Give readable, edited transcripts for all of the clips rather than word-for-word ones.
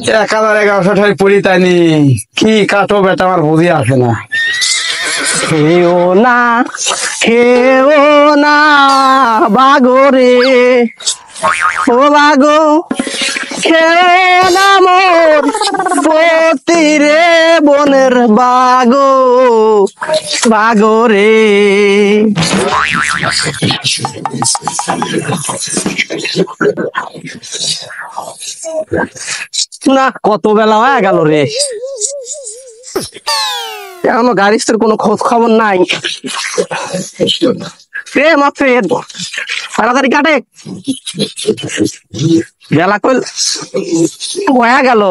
1100 পড়ি তাইনি কি কাটো বেটা আমার বুঝি আসে না। খেও না খেও না বাগরে ও বাগো খেও না মোর পতিরে বনের বাগো বাগরে। না কত বেলা হয়ে গেল রে, এখনো গাড়ির কোনো খোঁজ খবর নাই রে। মাত্র তাড়াতাড়ি কাটে, বেলা কইল হয়ে গেল।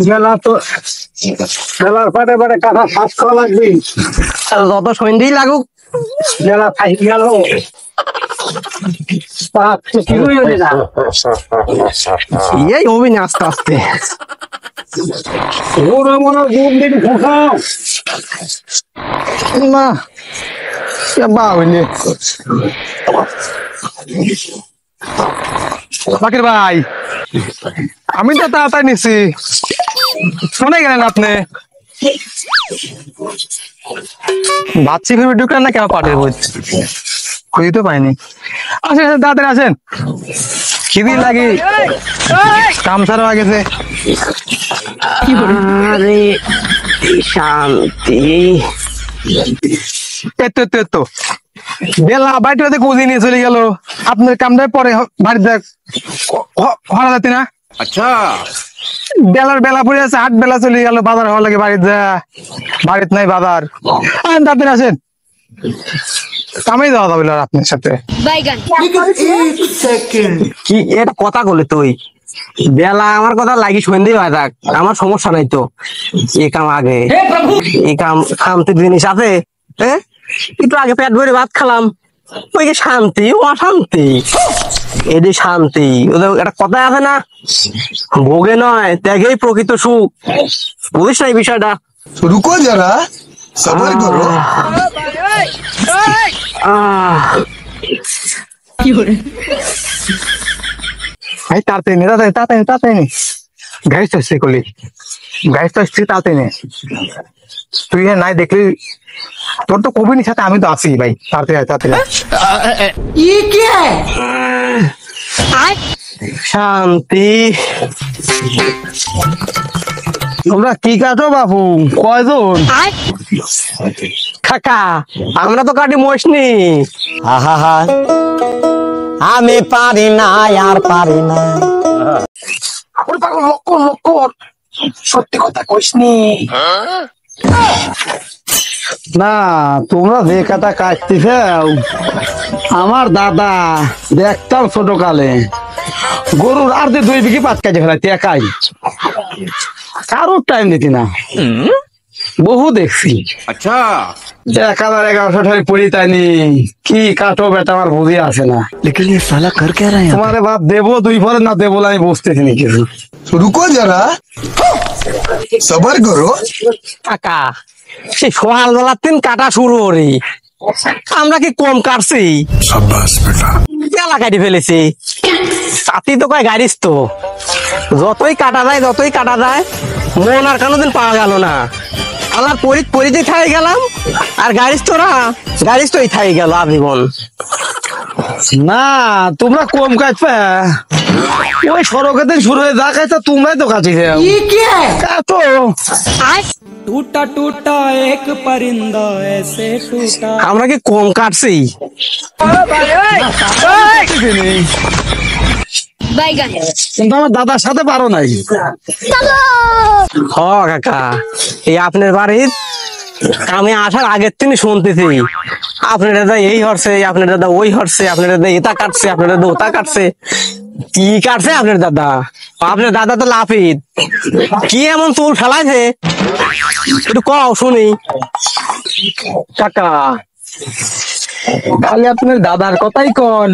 বেলা তো বেলার পাটে পাটে কাঁথা শ্বাস করা লাগবে, যত সন্ধ্যেই লাগুক বেলা খাই গেল। এই হবি না আস্তে আস্তে। না বাকির ভাই, আমি তো তাড়াতাড়ি নিছি, শুনে গেলেন আপনি? ভাবছি ভেবে ঢুকলেন না কেন পাটের বই খুঁজে তো পাইনি। আসেন তাড়াতাড়ি আসেন, খিদি লাগে, কাম ছাড়া হয়ে গেছে। আরে শান্তি। এত বেলা বাড়িতে কুজি নিয়ে চলে গেল, আপনার কামটা পরে বাড়িতে হরা যাতে না। আচ্ছা, বেলা পড়ে আছে, 8 বেলা চলে গেল, বাজার হওয়ার লাগে বাড়িতে যা, বাড়িতে নাই বাজার। তাড়াতাড়ি আসেন, কামেই যাওয়া যাবে না আপনার সাথে। কি এটা কথা বলে তুই? বেলা আমার কথা লাগি সন্ধ্যে হয় থাক, আমার সমস্যা নাই তো। এই কাম আগে, এই কাম খামতে জিনিস আছে। একটু আগে পেট ভরে ভাত খালাম, ওই যে শান্তি ও অশান্তি। এটি শান্তি, ওদের একটা কথা আছে না, ভোগে নয় ত্যাগেই প্রকৃত সুখ। বুঝিস না এই বিষয়টা? রুকো যারা, সবার করো। তাড়াতাড়ি গাড়ি তো আসছে করলি, গাড়ি তো আসছে, তাড়াতাড়ি নে। তুই নাই দেখলি, তোর তো কবির সাথে আমি তো আছি ভাই। তাড়াতাড়ি শান্তি। তোমরা কি কাটো বাবু, কয়জন? কাকা আমরা তো কাটি মশনি। আমি পারি না, আর পারি না। সত্যি কথা কইসনি না, তোমরা যে কাটা কাটতেছে, আমার দাদা দেখতাম ছোট কালে গরুর আর যে 2 বিঘি পাত কাটে ফেলাইতে একাই, কারোর টাইম দিতি না। বহু দেখছি। আচ্ছা, 1100 পড়ি তাইনি কি কাটো বেটা আমার বুঝি আসে না। लेकिन ये साला कर क्या रहा है? তোমারে বাপ দেবো 2 পরে না দেবো আমি বুঝতেছি না কিছু। रुको जरा, सबर करो। কাকা সেই সকালবেলার দিন কাটা শুরু করি, আমরা কি কম কাটছি? शाबाश बेटा। বেলা কাটি ফেলেছি, তাতেই তো কয় গাড়িস তো। যতই কাটা যায় মন আর কোনোদিন পাওয়া গেল না। আমার পরিতে থাই গেলাম, আর গাড়িস তো এই থাই গেল আজীবন। না তোমরা কম কাটবে, ওই সড়কের দিন শুরু হয়ে যা কাটছে তোমরাই তো কাটি কাটো। टूटा टूटा एक परिंदा ऐसे टूटा। আমরা কি কম কাটছি? কিন্তু আমার দাদার সাথে পারো নাই। হ কাকা, এই আপনার বাড়ির আমি আসার আগের থেকে শুনতেছি আপনার দাদা এই হরছে, আপনার দাদা ওই হরছে, আপনার দাদা এটা কাটছে, আপনার দাদা ওটা কাটছে। কি কাটছে আপনার দাদা? আপনার দাদা তো লাফিত, কি এমন চুল ফেলাইছে একটু কও শুনি। কাকা খালি আপনার দাদার কথাই কন,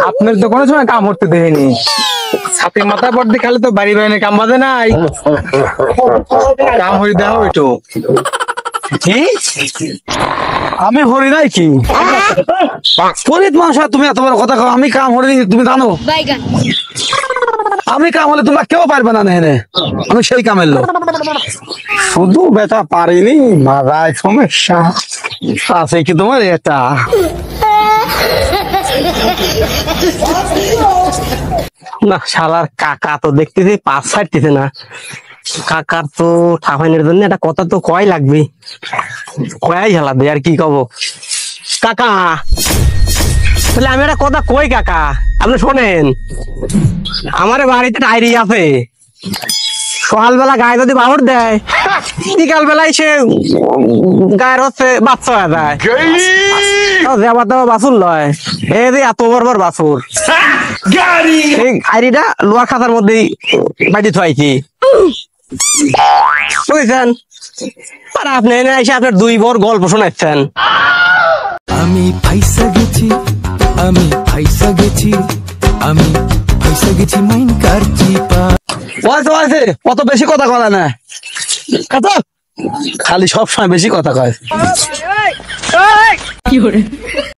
আপনার তো কোনো সময় কাম করতে দেয়নি। সাথে মাথা পড়তে খালি তো বাড়ি বাইরে কাম বাজে নাই, কাম হয়ে দেওয়া একটু। কি আমি হরি নাই কি ফরিদ মানুষ, তুমি এত বড় কথা কও, আমি কাম হরি তুমি জানো? আমি কাম হলে তোমরা কেউ পারবে না নেনে, আমি সেই কামের লোক। শুধু বেটা পারিনি, মারায় সমস্যা আছে কি তোমার এটা? না শালার কাকা তো দেখতেছি পাঁচ ছাড়তেছে না। কাকার তো ঠাফাইনের জন্য একটা কথা তো কয় লাগবে, কয়াই হেলা দে আর কি কব। কাকা তাহলে আমি একটা কথা কই কাকা, আপনি শোনেন। আমার বাড়িতে ডায়েরি আছে, সকালবেলা গায়ে যদি বাহর দেয়, বিকাল বেলায় সে গায়ের হচ্ছে বাচ্চা হয়ে যায়। যাবার দাবার বাছুর লয়, এই যে এত বড় বড় বাছুর। এই আইরিটা লোহার খাতার মধ্যেই বাইরে থুয়াইছি, বুঝছেন? আর আপনি এনে এসে আপনার দুই বড় গল্প শোনাচ্ছেন। আমি ফাইসা গেছি, আমি ফাইসা গেছি, আমি ফাইসা গেছি মাইন কার চিপা। ওয়াইছে অত বেশি কথা কয় না, কত খালি সব সময় বেশি কথা কয়।